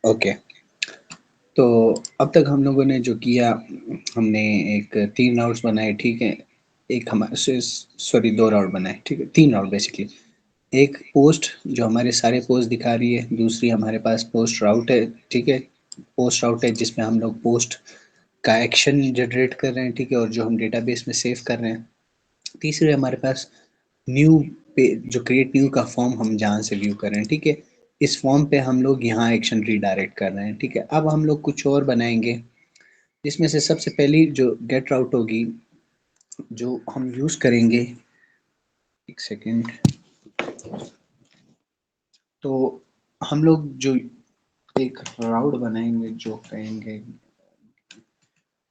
Okay, तो अब तक हम लोगों ने जो किया, हमने एक 3 राउंड्स बनाए, ठीक है? एक हमारे सॉरी 2 राउंड बनाए, ठीक है? 3 राउंड बेसिकली। एक पोस्ट जो हमारे सारे पोस्ट दिखा रही है, दूसरी हमारे पास पोस्ट राउट है, ठीक है? पोस्ट राउट है जिसमें हम लोग पोस्ट का एक्शन जनरेट कर रहे हैं, ठीक है? और जो हम डेटाबेस में सेव कर रहे हैं। तीसरे हमारे पास न्यू पे जो क्रिएट न्यू का फॉर्म हम जहाँ से व्यू कर रहे हैं, ठीक है? इस फॉर्म पे हम लोग यहाँ एक्शन रीडायरेक्ट कर रहे हैं, ठीक है? अब हम लोग कुछ और बनाएंगे, जिसमें से सबसे पहली जो गेट राउट होगी, जो हम यूज करेंगे, एक सेकेंड। तो हम लोग जो एक राउट बनाएंगे जो कहेंगे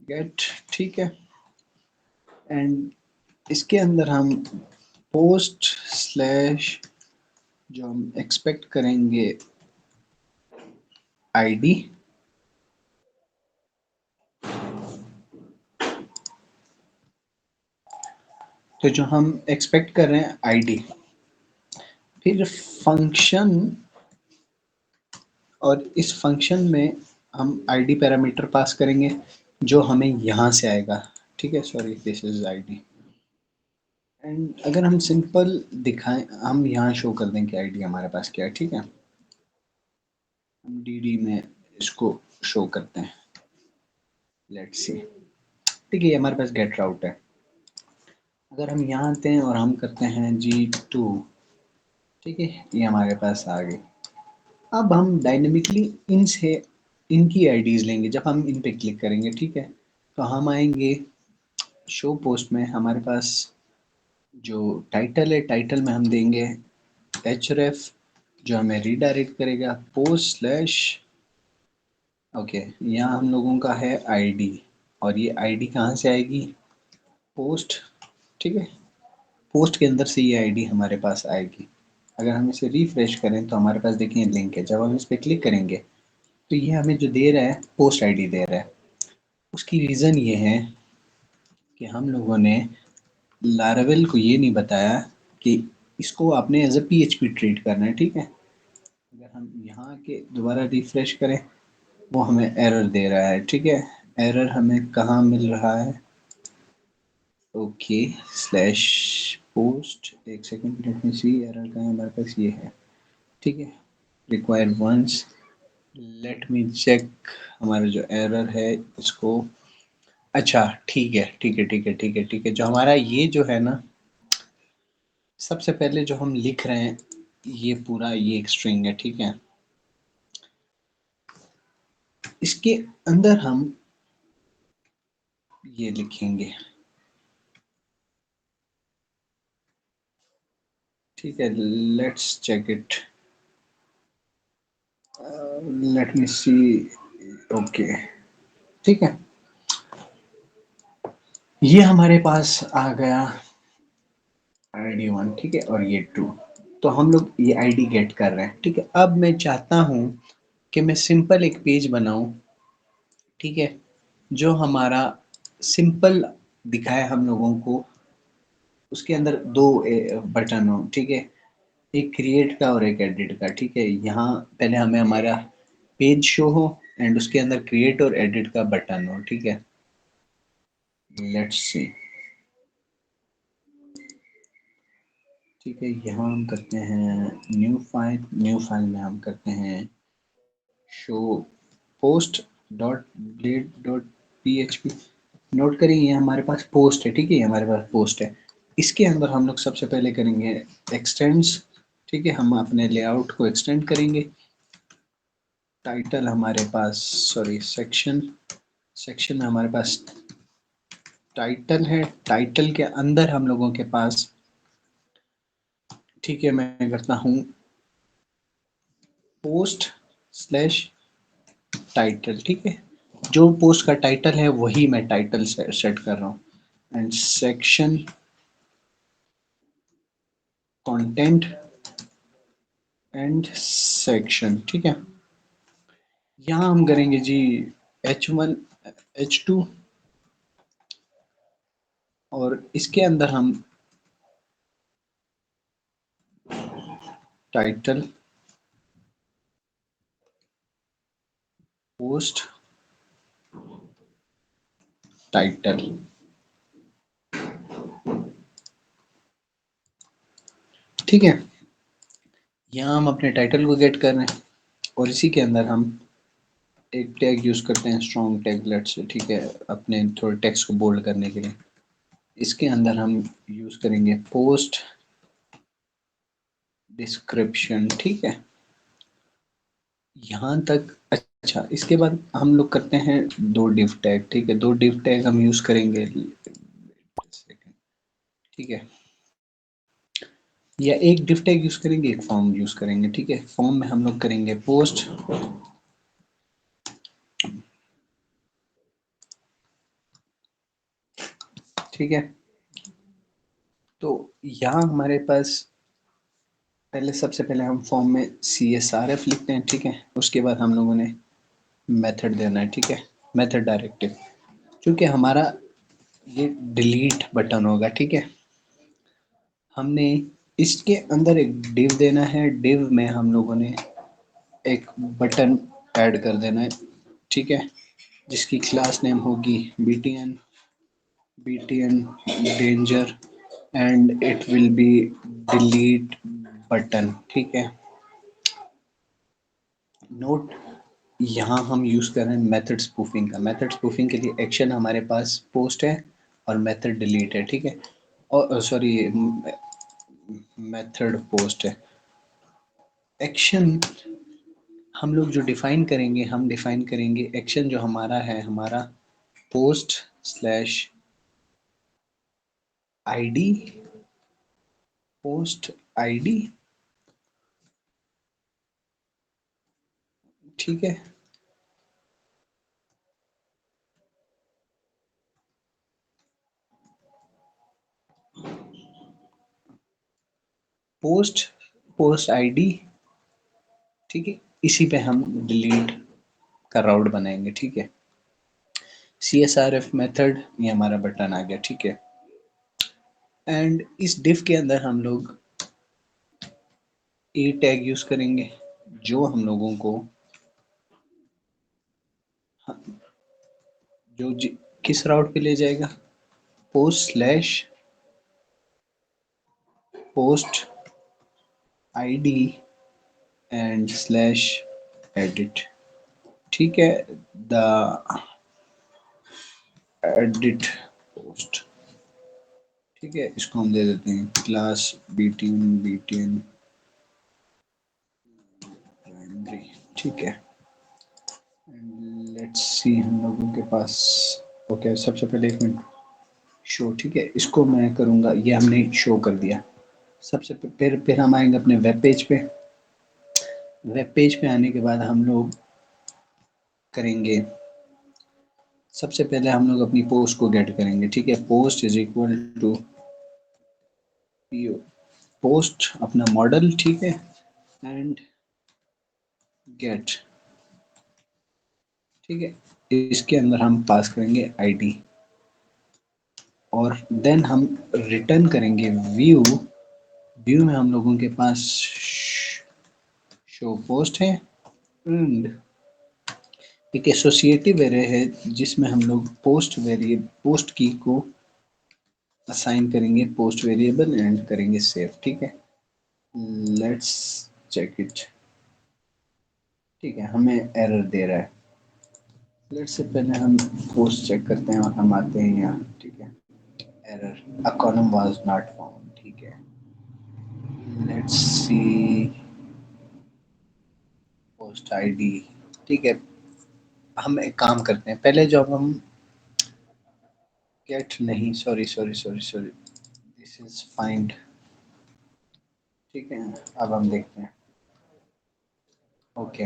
गेट, ठीक है? एंड इसके अंदर हम पोस्ट स्लैश जो हम एक्सपेक्ट करेंगे आईडी, तो जो हम एक्सपेक्ट कर रहे हैं आईडी, फिर फंक्शन, और इस फंक्शन में हम आईडी पैरामीटर पास करेंगे जो हमें यहाँ से आएगा, ठीक है? Sorry, this is ID. And अगर हम सिंपल दिखाएं, हम यहाँ शो कर दें कि आईडी हमारे पास क्या है, ठीक है? हम डी में इसको शो करते हैं, लेट्स सी, ठीक है? ये हमारे पास गेट राउट है। अगर हम यहाँ आते हैं और हम करते हैं G2, ठीक है? ये हमारे पास आ गई। अब हम डायनेमिकली इनसे इनकी आईडीज लेंगे जब हम इन पे क्लिक करेंगे, ठीक है? तो हम आएंगे शो पोस्ट में, हमारे पास जो टाइटल है, टाइटल में हम देंगे href जो हमें रीडायरेक्ट करेगा पोस्ट स्लैश, ओके, यहाँ हम लोगों का है आईडी, और ये आईडी कहाँ से आएगी? पोस्ट, ठीक है? पोस्ट के अंदर से ये आईडी हमारे पास आएगी। अगर हम इसे रिफ्रेश करें तो हमारे पास देखिए लिंक है, जब हम इस पर क्लिक करेंगे तो ये हमें जो दे रहा है पोस्ट आईडी दे रहा है। उसकी रीज़न ये है कि हम लोगों ने लारावेल को ये नहीं बताया कि इसको आपने एज अ पीएचपी ट्रीट करना है, ठीक है? अगर हम यहाँ के दोबारा रिफ्रेश करें, वो हमें एरर दे रहा है, ठीक है? एरर हमें कहाँ मिल रहा है? ओके, स्लैश पोस्ट, एक second, let me see error कहाँ है हमारे पास, ये है, ठीक है? Require once, let me check हमारा जो एरर है इसको। अच्छा, ठीक है, ठीक है, ठीक है, ठीक है, ठीक है। जो हमारा ये जो है ना, सबसे पहले जो हम लिख रहे हैं, ये पूरा ये एक स्ट्रिंग है, ठीक है? इसके अंदर हम ये लिखेंगे, ठीक है? Let's check it, let me see, okay, ठीक है? ये हमारे पास आ गया ID1, ठीक है? और ये 2, तो हम लोग ये आईडी गेट कर रहे हैं, ठीक है? अब मैं चाहता हूं कि मैं सिंपल एक पेज बनाऊं, ठीक है? जो हमारा सिंपल दिखाए हम लोगों को, उसके अंदर दो बटन हो, ठीक है? एक क्रिएट का और एक एडिट का, ठीक है? यहाँ पहले हमें हमारा पेज शो हो एंड उसके अंदर क्रिएट और एडिट का बटन हो, ठीक है? लेट्स सी, ठीक है? यहाँ हम करते हैं न्यू फाइल, न्यू फाइल में हम करते हैं show post dot blade dot php। Note करिए ये हमारे पास पोस्ट है, ठीक है? ये हमारे पास पोस्ट है। इसके अंदर हम लोग सबसे पहले करेंगे एक्सटेंड्स, ठीक है? हम अपने लेआउट को एक्सटेंड करेंगे। टाइटल हमारे पास, सॉरी, सेक्शन, सेक्शन में हमारे पास टाइटल है। टाइटल के अंदर हम लोगों के पास, ठीक है, मैं करता हूँ पोस्ट स्लैश टाइटल, ठीक है? जो पोस्ट का टाइटल है वही मैं टाइटल सेट कर रहा हूँ। And section content and section, ठीक है? यहाँ हम करेंगे जी H1 H2, और इसके अंदर हम टाइटल पोस्ट टाइटल। ठीक है, यहाँ हम अपने टाइटल को गेट कर रहे हैं और इसी के अंदर हम एक टैग यूज करते हैं, स्ट्रॉन्ग टैग लेट्स से, ठीक है, अपने थोड़े टेक्स्ट को बोल्ड करने के लिए। इसके अंदर हम यूज करेंगे पोस्ट डिस्क्रिप्शन। ठीक है, यहाँ तक अच्छा। इसके बाद हम लोग करते हैं दो डिव टैग। ठीक है, दो डिव टैग हम यूज करेंगे। ठीक है, या एक डिव टैग यूज करेंगे, एक फॉर्म यूज करेंगे। ठीक है, फॉर्म में हम लोग करेंगे पोस्ट। ठीक है, तो यहाँ हमारे पास पहले, सबसे पहले हम फॉर्म में CSRF लिखते हैं। ठीक है, उसके बाद हम लोगों ने मेथड देना है। ठीक है, मेथड डायरेक्टिव, क्योंकि हमारा ये डिलीट बटन होगा। ठीक है, हमने इसके अंदर एक डिव देना है। डिव में हम लोगों ने एक बटन ऐड कर देना है। ठीक है, जिसकी क्लास नेम होगी BTN danger and it will be delete button. ठीक है, नोट, यहाँ हम यूज कर रहे हैं मेथड स्पूफिंग का। मेथड स्पूफिंग के लिए एक्शन हमारे पास पोस्ट है और मेथड डिलीट है। ठीक है, और सॉरी, मेथड पोस्ट है। एक्शन हम लोग जो डिफाइन करेंगे, हम डिफाइन करेंगे एक्शन जो हमारा है, हमारा post slash ID, post ID. ठीक है, पोस्ट पोस्ट आईडी। ठीक है, इसी पे हम डिलीट का राउट बनाएंगे। ठीक है, CSRF मेथड, ये हमारा बटन आ गया। ठीक है, एंड इस डिफ के अंदर हम लोग ए टैग यूज करेंगे, जो हम लोगों को जो किस राउट पे ले जाएगा, post slash post ID and slash edit. ठीक है, द एडिट पोस्ट। ठीक है, इसको हम दे देते हैं क्लास BTN प्राइमरी। ठीक है, लेट्स सी हम लोगों के पास। ओके, सबसे पहले एक मिनट, शो। ठीक है, इसको मैं करूंगा, ये हमने शो कर दिया। सबसे फिर हम आएंगे अपने वेब पेज पे। वेब पेज पे आने के बाद हम लोग करेंगे, सबसे पहले हम लोग अपनी पोस्ट को गेट करेंगे। ठीक है, post is equal to post अपना मॉडल। ठीक है, एंड गेट। ठीक है, इसके अंदर हम पास करेंगे आईडी और देन हम रिटर्न करेंगे व्यू। व्यू में हम लोगों के पास शो पोस्ट है एंड एक एसोसिएटिव एरे है, जिसमें हम लोग पोस्ट की को असाइन करेंगे पोस्ट वेरिएबल एंड करेंगे सेव। ठीक है, लेट्स चेक इट। ठीक है, हमें एरर दे रहा है। लेट्स से पहले हम पोस्ट चेक करते हैं और हम आते हैं यहाँ। ठीक है, error, a column was not found. ठीक है, लेट्स सी पोस्ट आईडी। ठीक है, हम एक काम करते हैं, पहले जब हम गेट नहीं, sorry sorry sorry sorry, this is find. ठीक है, अब हम देखते हैं। ओके,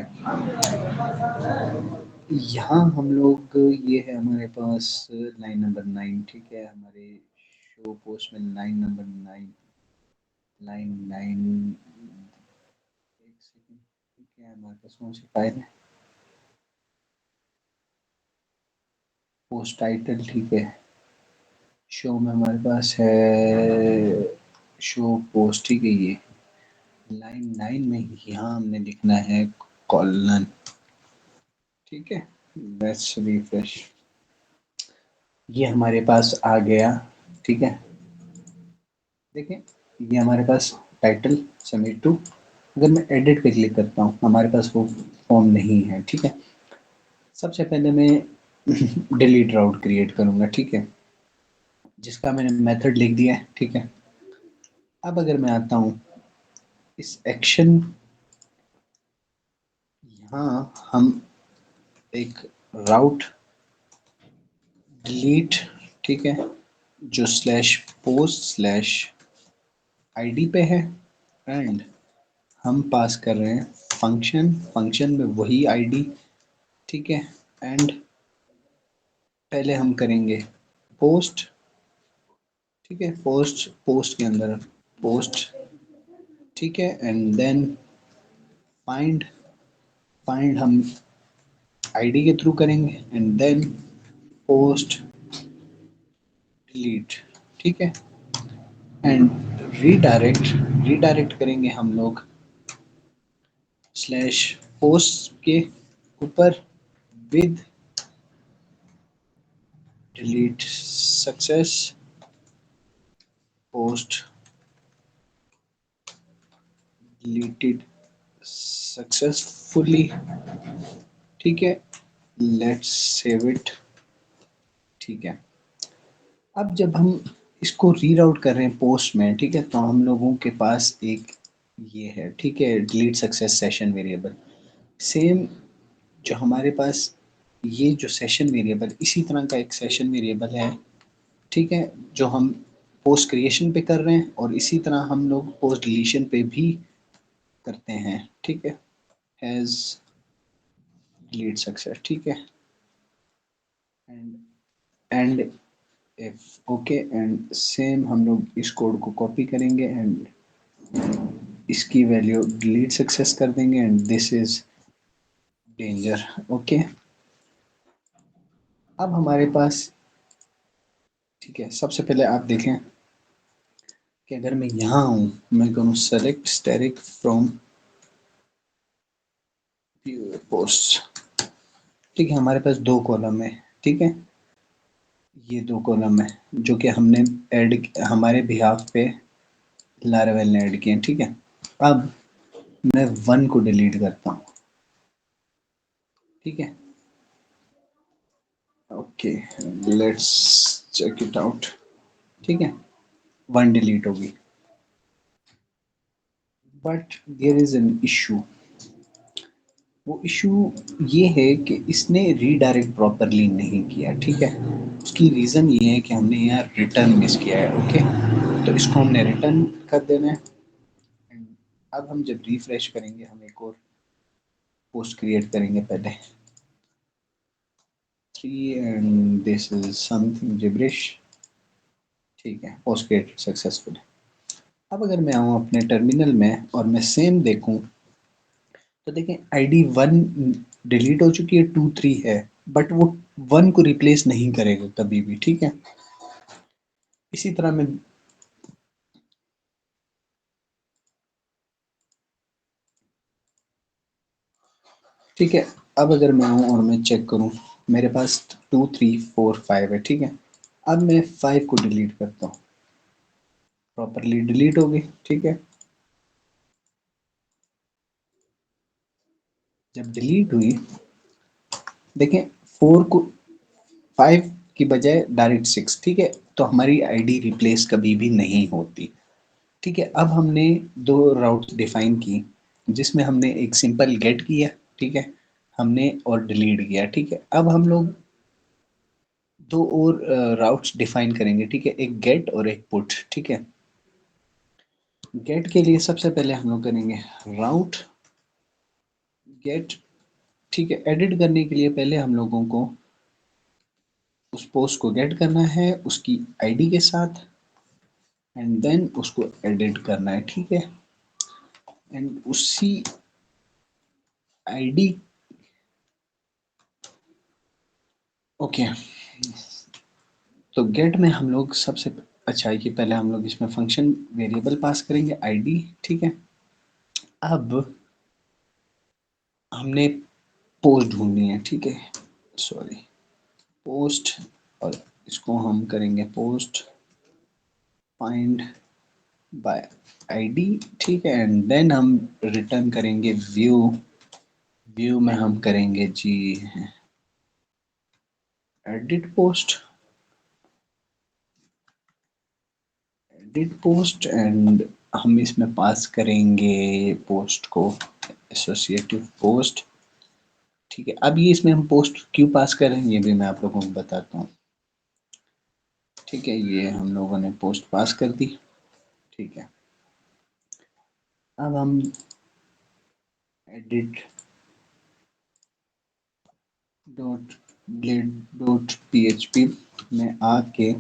यहाँ हम लोग, ये है हमारे पास लाइन नंबर 9। ठीक है, हमारे शो पोस्ट में लाइन नंबर 9, लाइन 9। एक सेकंड। ठीक है, हमारे पास कौन सी फाइल है, पोस्ट टाइटल। ठीक है, शो में हमारे पास है शो पोस्ट। ठीक है, ये लाइन 9 में यहाँ हमने लिखना है कॉलन। ठीक है, लेट्स रिफ्रेश। ये हमारे पास आ गया, ठीक है। देखें, ये हमारे पास टाइटल सबमिट टू। अगर मैं एडिट पे क्लिक करता हूँ, हमारे पास वो फॉर्म नहीं है, ठीक है। सबसे पहले मैं डिलीट राउट क्रिएट करूंगा, ठीक है, जिसका मैंने मेथड लिख दिया है, ठीक है। अब अगर मैं आता हूँ इस एक्शन, यहाँ हम एक राउट डिलीट, ठीक है, जो स्लैश पोस्ट स्लैश आईडी पे है, एंड हम पास कर रहे हैं फंक्शन, फंक्शन में वही आईडी, ठीक है। एंड पहले हम करेंगे पोस्ट, ठीक है, पोस्ट, पोस्ट के अंदर पोस्ट, ठीक है, एंड देन फाइंड, फाइंड हम आईडी के थ्रू करेंगे, एंड देन पोस्ट डिलीट, ठीक है, एंड रीडायरेक्ट, रीडायरेक्ट करेंगे हम लोग स्लैश पोस्ट के ऊपर with delete success, post deleted successfully, ठीक है, लेट्स सेव इट, ठीक है। अब जब हम इसको रीराउट कर रहे हैं पोस्ट में, ठीक है, तो हम लोगों के पास एक ये है, ठीक है, delete success session variable. Same जो हमारे पास ये जो सेशन वेरिएबल, इसी तरह का एक सेशन वेरिएबल है, ठीक है, जो हम पोस्ट क्रिएशन पे कर रहे हैं, और इसी तरह हम लोग पोस्ट डिलीशन पे भी करते हैं, ठीक है, एज डिलीट सक्सेस, ठीक है, and and if okay, and same हम लोग इस कोड को कॉपी करेंगे एंड इसकी वैल्यू डिलीट सक्सेस कर देंगे, and this is danger, okay. अब हमारे पास, ठीक है, सबसे पहले आप देखें कि अगर मैं यहाँ हूँ, मैं करूँ सेलेक्ट स्टैटिक फ्रॉम पोस्ट, ठीक है, हमारे पास दो कॉलम है, ठीक है, ये दो कॉलम है जो कि हमने ऐड, हमारे बिहाफ पे लारावेल ने ऐड किए, ठीक है। अब मैं वन को डिलीट करता हूँ, ठीक है, okay, let's check it out, ठीक है, वन डिलीट होगी, but there is an issue. वो इशू ये है कि इसने रीडायरेक्ट प्रॉपरली नहीं किया, ठीक है। उसकी रीज़न ये है कि हमने यहाँ रिटर्न मिस किया है, ओके। तो इसको हमने रिटर्न कर देना है। And अब हम जब रिफ्रेश करेंगे, हम एक और पोस्ट क्रिएट करेंगे पहले, 3 and this is something gibberish, ठीक है, पोस्ट क्रिएटेड सक्सेसफुल। अब अगर मैं आऊँ अपने टर्मिनल में और मैं सेम देखूं, तो देखें आईडी वन डिलीट हो चुकी है, टू थ्री है, बट वो वन को रिप्लेस नहीं करेगा कभी भी, ठीक है। इसी तरह मैं, ठीक है, अब अगर मैं आऊँ और मैं चेक करूँ, मेरे पास टू थ्री फोर फाइव है, ठीक है। अब मैं फाइव को डिलीट करता हूँ, प्रॉपरली डिलीट हो गई, ठीक है। जब डिलीट हुई, देखें, फोर को, फाइव की बजाय डायरेक्ट सिक्स, ठीक है, तो हमारी आईडी रिप्लेस कभी भी नहीं होती, ठीक है। अब हमने दो राउट्स डिफाइन की, जिसमें हमने एक सिंपल गेट किया, ठीक है, हमने और डिलीट किया, ठीक है। अब हम लोग दो और राउट्स डिफाइन करेंगे, ठीक है, एक गेट और एक पुट, ठीक है। गेट के लिए सबसे पहले हम लोग करेंगे राउट गेट, ठीक है। एडिट करने के लिए पहले हम लोगों को उस पोस्ट को गेट करना है उसकी आईडी के साथ, एंड देन उसको एडिट करना है, ठीक है, एंड उसी आईडी, ओके। तो गेट में हम लोग सबसे अच्छा है कि पहले हम लोग इसमें फंक्शन वेरिएबल पास करेंगे आईडी, ठीक है। अब हमने पोस्ट ढूंढनी है, ठीक है, सॉरी, पोस्ट, और इसको हम करेंगे पोस्ट फाइंड बाय आईडी, ठीक है, एंड देन हम रिटर्न करेंगे व्यू। व्यू में हम करेंगे जी edit post, edit post, and हम इसमें पास करेंगे पोस्ट को एसोसिएटिव पोस्ट, ठीक है। अब ये इसमें हम पोस्ट क्यों पास कर रहे हैं ये भी मैं आप लोगों को बताता हूँ, ठीक है। ये हम लोगों ने पोस्ट पास कर दी, ठीक है। अब हम edit dot blade dot PHP में आके,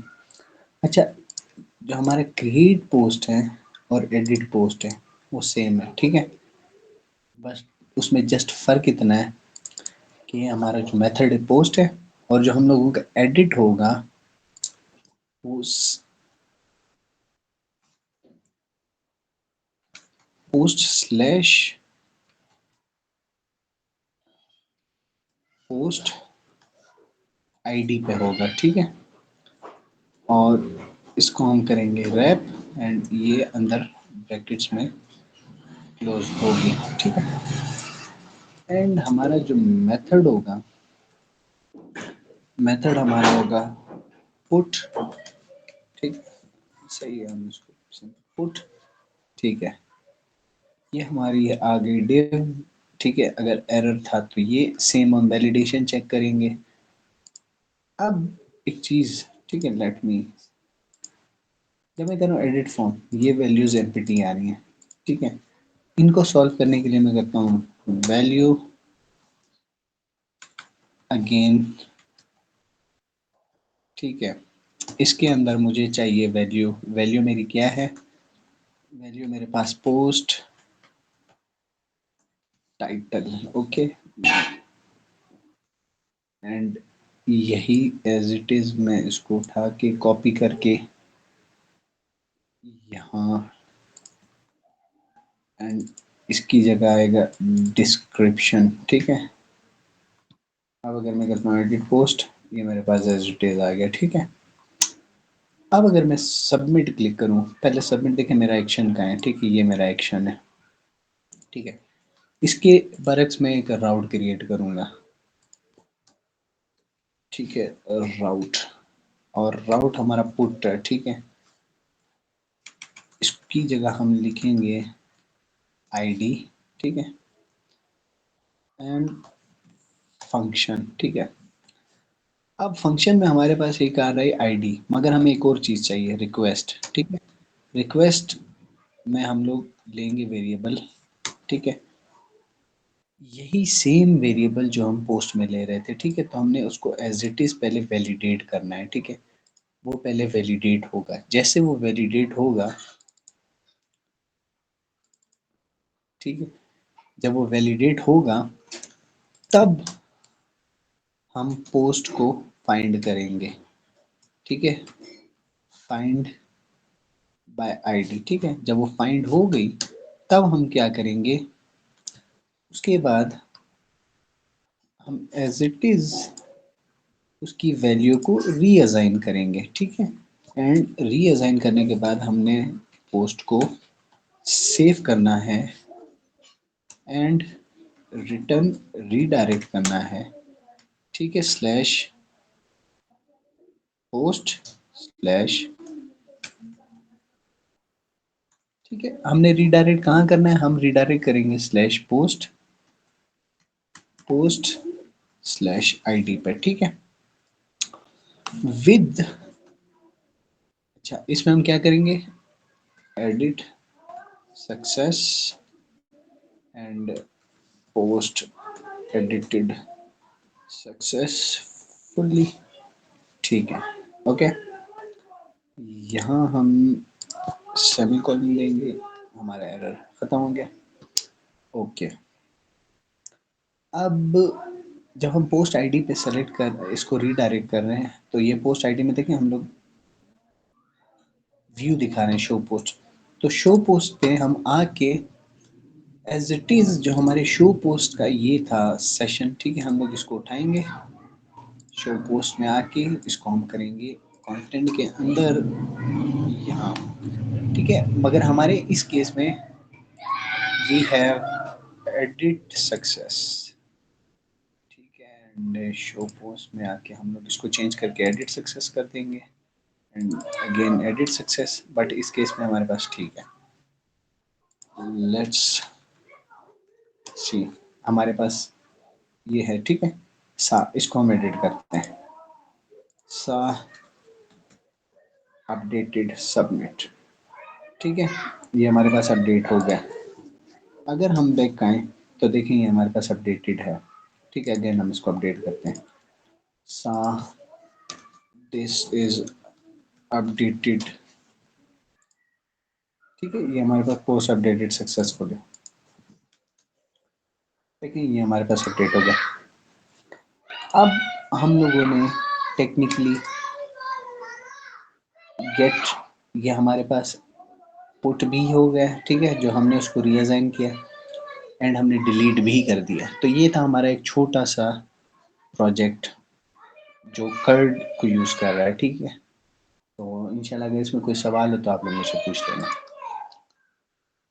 अच्छा, जो हमारे क्रिएट पोस्ट है और एडिट पोस्ट है वो सेम है, ठीक है। बस उसमें जस्ट फर्क इतना है कि हमारा जो मेथड है पोस्ट है, और जो हम लोगों का एडिट होगा उस पोस्ट स्लैश पोस्ट आईडी पे होगा, ठीक है। और इसको हम करेंगे रैप, एंड ये अंदर ब्रैकेट्स में क्लोज होगी, ठीक है। एंड हमारा जो मेथड होगा, मेथड हमारा होगा पुट, ठीक, सही है, हम इसको पुट, ठीक है। ये हमारी आ गई डिव, ठीक है। अगर एरर था तो ये सेम हम वैलिडेशन चेक करेंगे। अब एक चीज, ठीक है, लेट मी, जब मैं करूँ एडिट फॉर्म, ये वैल्यूज एमपीटी आ रही हैं, ठीक है। इनको सॉल्व करने के लिए मैं करता हूँ वैल्यू अगेन, ठीक है। इसके अंदर मुझे चाहिए वैल्यू, वैल्यू मेरी क्या है, वैल्यू मेरे पास पोस्ट टाइटल, ओके, एंड यही एज इट इज मैं इसको उठा के कॉपी करके यहाँ, एंड इसकी जगह आएगा डिस्क्रिप्शन, ठीक है। अब अगर मैं करता हूँ एडिट पोस्ट, ये मेरे पास एज इट इज आ गया, ठीक है। अब अगर मैं सबमिट क्लिक करूँ, पहले सबमिट देखें मेरा एक्शन कहाँ है, ठीक है, ये मेरा एक्शन है, ठीक है। इसके बरक्स में एक राउट क्रिएट करूंगा, ठीक है, राउट, और राउट हमारा पुट है, ठीक है। इसकी जगह हम लिखेंगे आईडी, ठीक है, एंड फंक्शन, ठीक है। अब फंक्शन में हमारे पास एक आ रहा है आईडी, मगर हमें एक और चीज चाहिए, रिक्वेस्ट, ठीक है। रिक्वेस्ट में हम लोग लेंगे वेरिएबल, ठीक है, यही सेम वेरिएबल जो हम पोस्ट में ले रहे थे, ठीक है। तो हमने उसको एज इट इज पहले वैलिडेट करना है, ठीक है। वो पहले वैलिडेट होगा, जैसे वो वैलिडेट होगा, ठीक है, जब वो वैलिडेट होगा तब हम पोस्ट को फाइंड करेंगे, ठीक है, फाइंड बाय आईडी, ठीक है। जब वो फाइंड हो गई तब हम क्या करेंगे, उसके बाद हम एज इट इज उसकी वैल्यू को रीअसाइन करेंगे, ठीक है। एंड रीअसाइन करने के बाद हमने पोस्ट को सेव करना है एंड रिटर्न रीडायरेक्ट करना है, ठीक है, स्लैश पोस्ट स्लैश, ठीक है। हमने रीडायरेक्ट कहाँ करना है, हम रीडायरेक्ट करेंगे slash post post slash ID पर, ठीक है, विद, अच्छा, इसमें हम क्या करेंगे, edit success and post edited successfully, ठीक है, ओके। यहाँ हम सेमीकोलन लेंगे, हमारा एरर खत्म हो गया, ओके। अब जब हम पोस्ट आईडी पे सेलेक्ट कर इसको रीडायरेक्ट कर रहे हैं, तो ये पोस्ट आईडी में देखें हम लोग व्यू दिखा रहे हैं शो पोस्ट, तो शो पोस्ट पे हम आके एज इट इज जो हमारे शो पोस्ट का ये था सेशन, ठीक है, हम लोग इसको उठाएंगे, शो पोस्ट में आके इसको हम करेंगे कंटेंट के अंदर यहाँ, ठीक है। मगर हमारे इस केस में वी हैव एडिट सक्सेस, ठीक है, एंड शो पोस्ट में आके हम लोग इसको चेंज करके एडिट सक्सेस कर देंगे and again edit success, but इस केस में हमारे पास ठीक है। लेट्स सी, हमारे पास ये है, ठीक है। सा इसको हम एडिट करते हैं, सा अपडेटेड सबमिट, ठीक है, ये हमारे पास अपडेट हो गया। अगर हम बैक आए तो देखेंगे हमारे पास अपडेटेड है, ठीक है। अगेन हम इसको अपडेट करते हैं, सा दिस इज अपडेटेड, ठीक है, ये हमारे पास पोस्ट अपडेटेड सक्सेसफुल है, देखिए ये हमारे पास अपडेट हो गया। अब हम लोगों ने टेक्निकली गेट, ये हमारे पास पुट भी हो गया, ठीक है, जो हमने उसको रीअसाइन किया एंड हमने डिलीट भी कर दिया। तो ये था हमारा एक छोटा सा प्रोजेक्ट जो कर्ड को यूज़ कर रहा है, ठीक है। तो इंशाल्लाह अगर इसमें कोई सवाल हो तो आप लोग मुझसे पूछ लेना।